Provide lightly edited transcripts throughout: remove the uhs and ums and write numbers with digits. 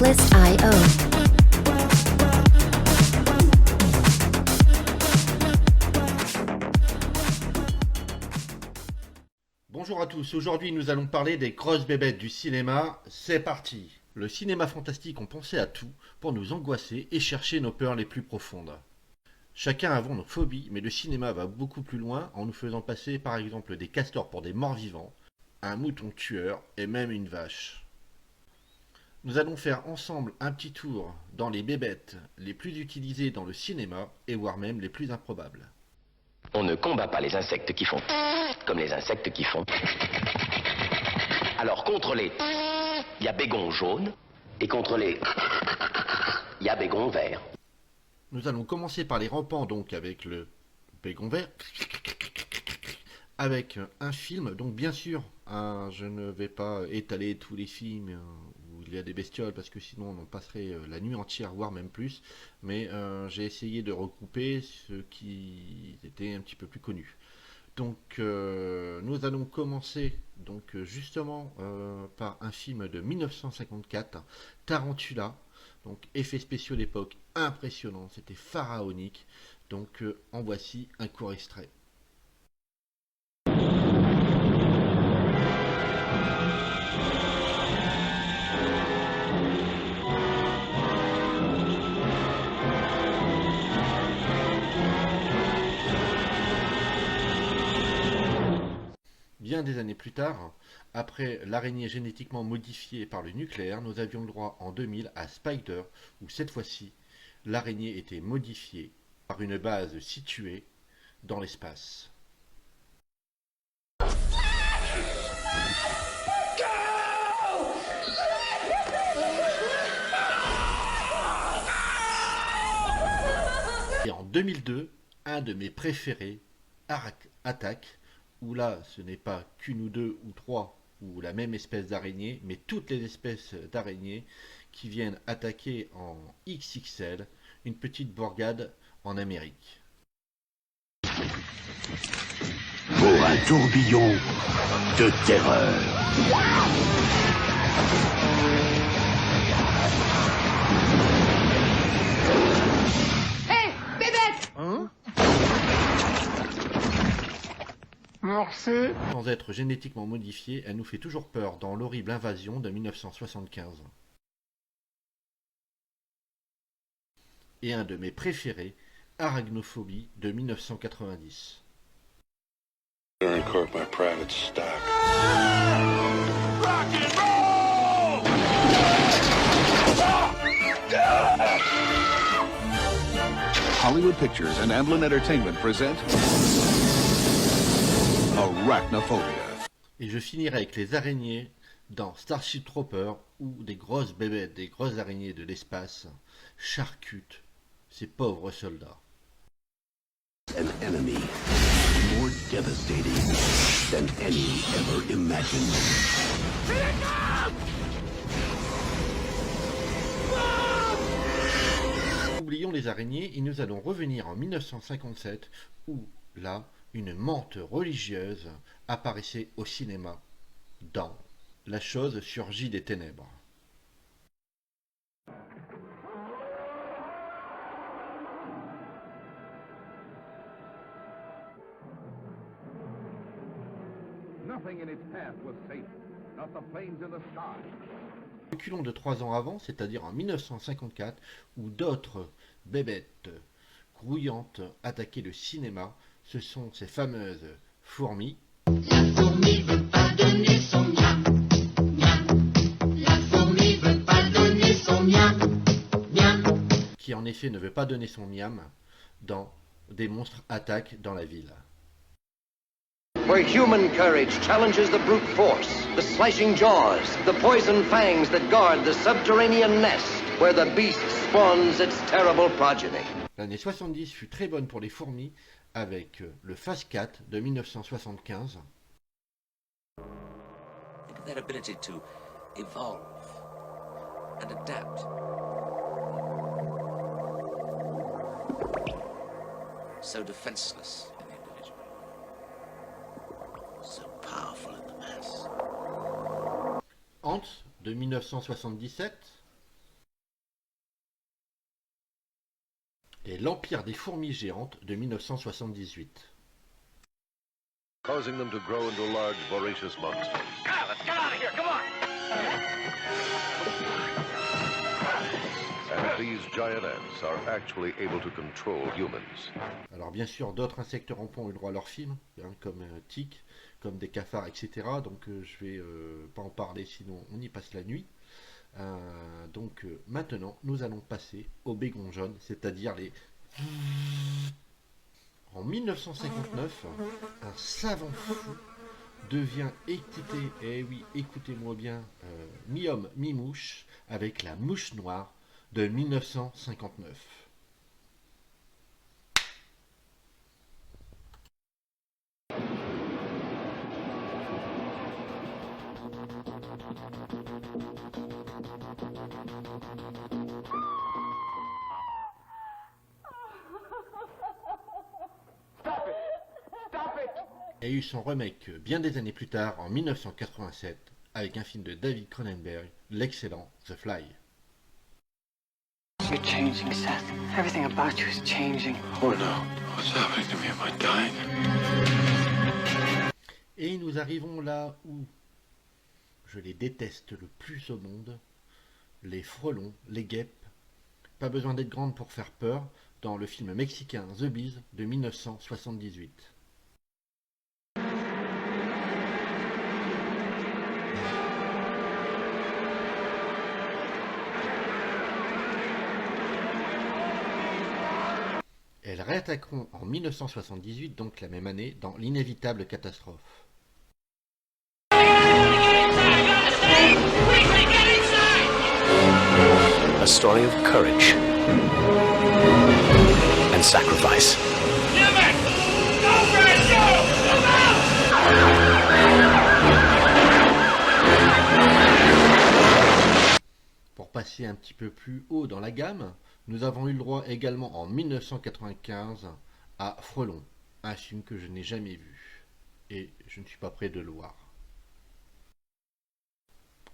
Tracklist.io. Bonjour à tous, aujourd'hui nous allons parler des grosses bébêtes du cinéma, c'est parti. Le cinéma fantastique ont pensé à tout pour nous angoisser et chercher nos peurs les plus profondes. Chacun avons nos phobies, mais le cinéma va beaucoup plus loin en nous faisant passer par exemple des castors pour des morts vivants, un mouton tueur et même une vache. Nous allons faire ensemble un petit tour dans les bébêtes les plus utilisées dans le cinéma et voire même les plus improbables. On ne combat pas les insectes qui font comme les insectes qui font. Alors contre les il y a bégon jaune et contre les il y a bégon vert. Nous allons commencer par les rampants donc avec le bégon vert, avec un film, donc bien sûr, je ne vais pas étaler tous les films où il y a des bestioles parce que sinon on en passerait la nuit entière, voire même plus, mais j'ai essayé de regrouper ceux qui étaient un petit peu plus connus. Donc nous allons commencer donc justement par un film de 1954, Tarantula, donc effets spéciaux d'époque impressionnants, c'était pharaonique, donc en voici un court extrait. Bien des années plus tard, après l'araignée génétiquement modifiée par le nucléaire, nous avions le droit en 2000 à Spider, où cette fois-ci, l'araignée était modifiée par une base située dans l'espace. Et en 2002, un de mes préférés, Attack, où là ce n'est pas qu'une ou deux ou trois ou la même espèce d'araignée, mais toutes les espèces d'araignées qui viennent attaquer en XXL une petite bourgade en Amérique. Pour un tourbillon de terreur. Hein ? Merci. Sans être génétiquement modifiée, elle nous fait toujours peur dans l'horrible invasion de 1975. Et un de mes préférés, Arachnophobie de 1990. Court my private stock. Rock and roll! Hollywood Pictures and Amblin Entertainment present Arachnophobia. Et je finirai avec les araignées dans Starship Trooper où des grosses bébêtes, des grosses araignées de l'espace charcutent ces pauvres soldats. An enemy more devastating than any ever imagined. Oublions les araignées et nous allons revenir en 1957 où là, une menthe religieuse apparaissait au cinéma dans La chose surgit des ténèbres. Nothing in its path was safe, not the planes in the sky. Reculons de 3 ans avant, c'est-à-dire en 1954, où d'autres bébêtes grouillantes attaquaient le cinéma. Ce sont ces fameuses fourmis. La fourmi veut pas donner son miam, miam. La fourmi veut pas donner son miam, miam. Qui en effet ne veut pas donner son miam dans Des monstres attaquent dans la ville. Where human courage challenges the brute force, the slashing jaws, the poison fangs that guard the subterranean nest, where the beast spawns its terrible progeny. L'année 70 fut très bonne pour les fourmis avec le Phase 4 de 1975. Think of that ability to evolve and adapt. So defenseless in the individual. So powerful in the mass. Ant de 1977. l'Empire des fourmis géantes de 1978. Causing them to grow into large, voracious monsters. Let's get out of here, come on! And these giant ants are actually able to control humans. Alors bien sûr, d'autres insectes rampants ont eu droit à leur film, comme tiques, comme des cafards, etc. Donc je vais pas en parler, sinon on y passe la nuit. Donc maintenant, nous allons passer aux bégons jaunes, c'est-à-dire les... En 1959, un savant fou devient équité, et oui, écoutez-moi bien, mi-homme, mi-mouche, avec la mouche noire de 1959. Et eu son remake bien des années plus tard, en 1987, avec un film de David Cronenberg, l'excellent The Fly. You're changing, Seth. Everything about you is changing. Oh no. What's happening to me? Am I dying? Et nous arrivons là où je les déteste le plus au monde, les frelons, les guêpes. Pas besoin d'être grande pour faire peur, dans le film mexicain The Bees de 1978. Elles réattaqueront en 1978, donc la même année, dans L'inévitable catastrophe. A story of courage and sacrifice. Pour passer un petit peu plus haut dans la gamme, nous avons eu le droit également en 1995 à Frelon, un film que je n'ai jamais vu et je ne suis pas prêt de le voir.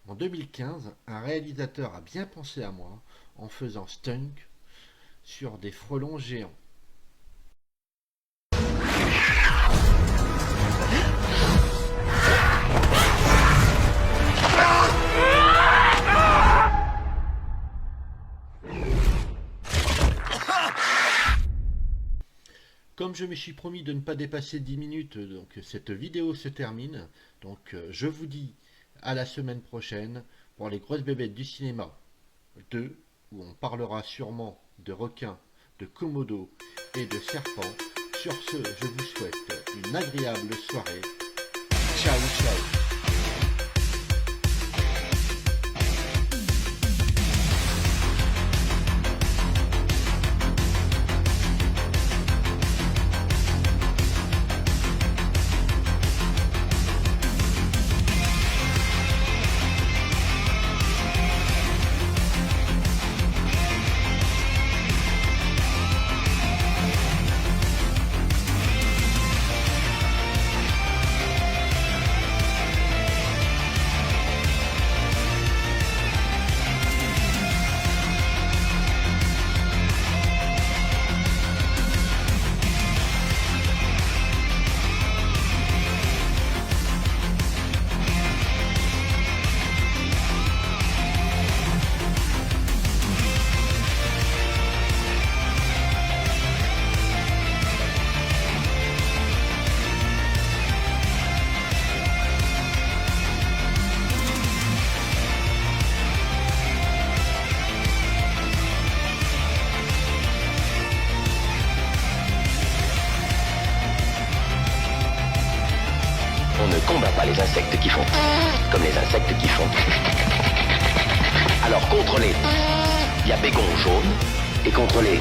En 2015, un réalisateur a bien pensé à moi en faisant Stunk sur des frelons géants. Comme je me suis promis de ne pas dépasser 10 minutes, donc cette vidéo se termine. Donc je vous dis à la semaine prochaine pour les grosses bébêtes du cinéma 2, où on parlera sûrement de requins, de komodos et de serpents. Sur ce, je vous souhaite une agréable soirée. Ciao, ciao. On ne combat pas les insectes qui font comme les insectes qui font. Alors contre les, il y a bégon jaune, et contre les,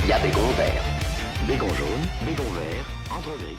il y a bégon vert. Bégon jaune, bégon vert, entre gris.